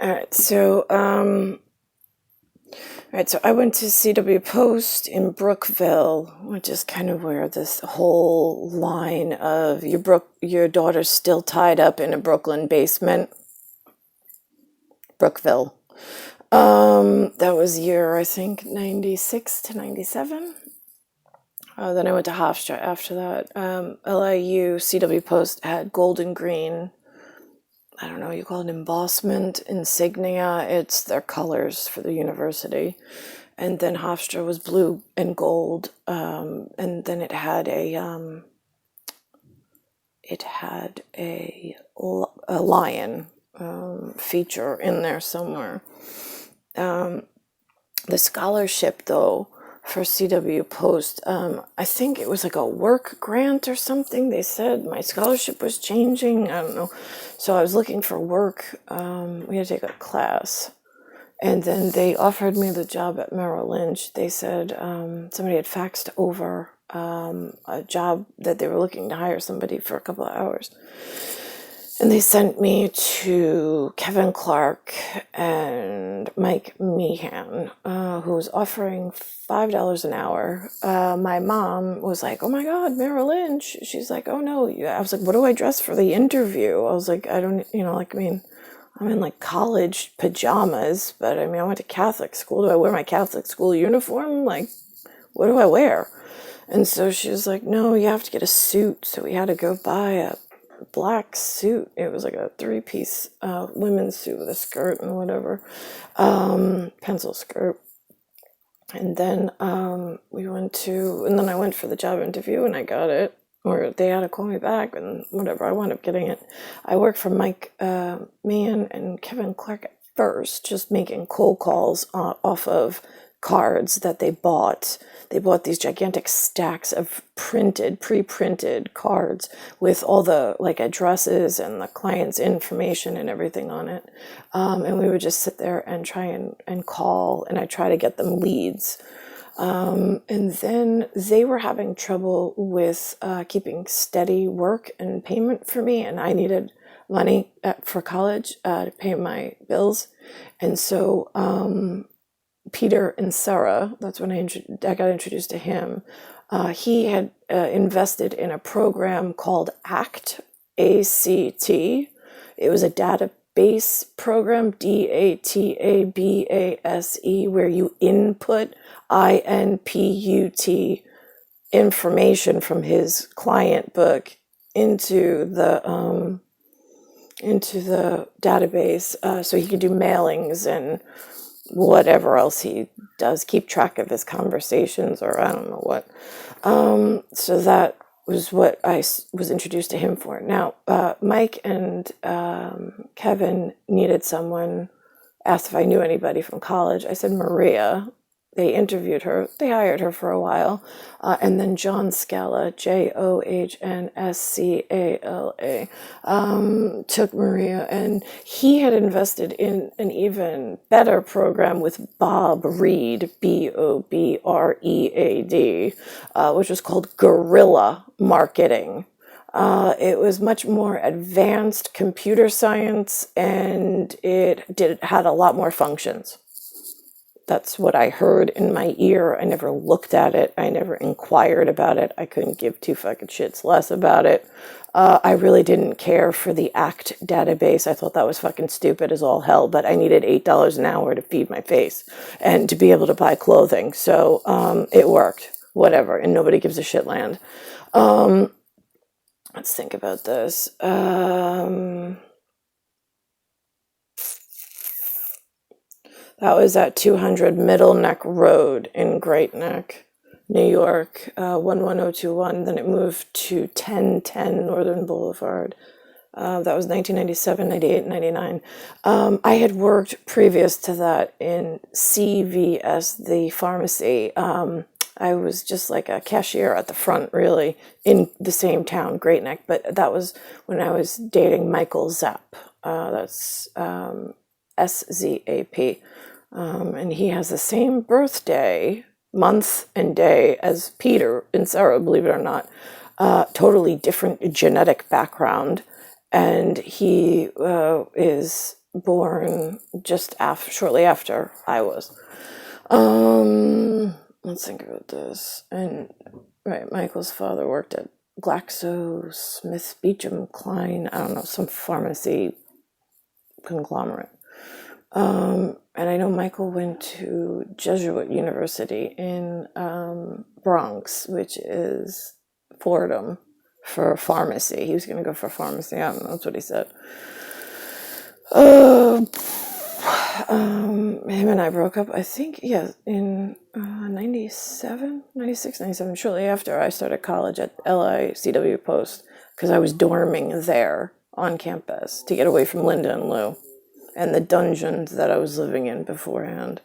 All right, so I went to CW Post in Brookville, which is kind of where this whole line of your daughter's still tied up in a Brooklyn basement. Brookville. That was year, I think, 96 to 97. Then I went to Hofstra after that. LIU CW Post had gold and green, I don't know, you call it embossment, insignia. It's their colors for the university. And then Hofstra was blue and gold. And then it had a lion feature in there somewhere. The scholarship, though, for CW Post, I think it was like a work grant or something. They said my scholarship was changing. I don't know. So I was looking for work. We had to take a class. And then they offered me the job at Merrill Lynch. They said somebody had faxed over a job that they were looking to hire somebody for a couple of hours. And they sent me to Kevin Clark and Mike Meehan, who was offering $5 an hour. My mom was like, "Oh my God, Merrill Lynch." She's like, "Oh no." I was like, "What do I dress for the interview?" I was like, "I don't, I'm in like college pajamas, but I went to Catholic school. Do I wear my Catholic school uniform? Like, what do I wear?" And so she was like, "No, you have to get a suit." So we had to go buy a black suit. It was like a three-piece women's suit with a skirt and whatever, pencil skirt. And then and then I went for the job interview and I got it, or they had to call me back and whatever. I wound up getting it. I worked for Mike Mann and Kevin Clark at first, just making cold calls off of cards that they bought. They bought these gigantic stacks of pre-printed cards with all the like addresses and the client's information and everything on it. And we would just sit there and try and call, and I try to get them leads. And then they were having trouble with keeping steady work and payment for me, and I needed money for college to pay my bills. And so Peter and Sarah, that's when I got introduced to him. He had invested in a program called ACT, A-C-T. It was a database program, DATABASE, where you input INPUT information from his client book into the database, so he could do mailings and whatever else he does, keep track of his conversations, or I don't know what. So that was what I was introduced to him for. Now, Mike and Kevin needed someone, asked if I knew anybody from college. I said Maria. They interviewed her. They hired her for a while. And then John Scala, JOHNSCALA, took Maria. And he had invested in an even better program with Bob Reed, BOBREAD, which was called Guerrilla Marketing. It was much more advanced computer science, and it had a lot more functions. That's what I heard in my ear. I never looked at it. I never inquired about it. I couldn't give two fucking shits less about it. I really didn't care for the ACT database. I thought that was fucking stupid as all hell, but I needed $8 an hour to feed my face and to be able to buy clothing. So it worked, whatever, and nobody gives a shit land. Let's think about this. That was at 200 Middle Neck Road in Great Neck, New York, 11021. Then it moved to 1010 Northern Boulevard. That was 1997, 98, 99. I had worked previous to that in CVS, the pharmacy. I was just like a cashier at the front, really, in the same town, Great Neck. But that was when I was dating Michael Zapp. That's SZAP. And he has the same birthday, month, and day as Peter and Sarah, believe it or not. Totally different genetic background. And he is born just shortly after I was. Let's think about this. And right, Michael's father worked at Glaxo Smith Beecham Klein, I don't know, some pharmacy conglomerate. And I know Michael went to Jesuit University in Bronx, which is Fordham, for pharmacy. He was going to go for pharmacy. I don't know. That's what he said. Him and I broke up, I think, yeah, in 97, 96, 97, shortly after I started college at LICW Post, because I was dorming there on campus to get away from Linda and Lou and the dungeons that I was living in beforehand.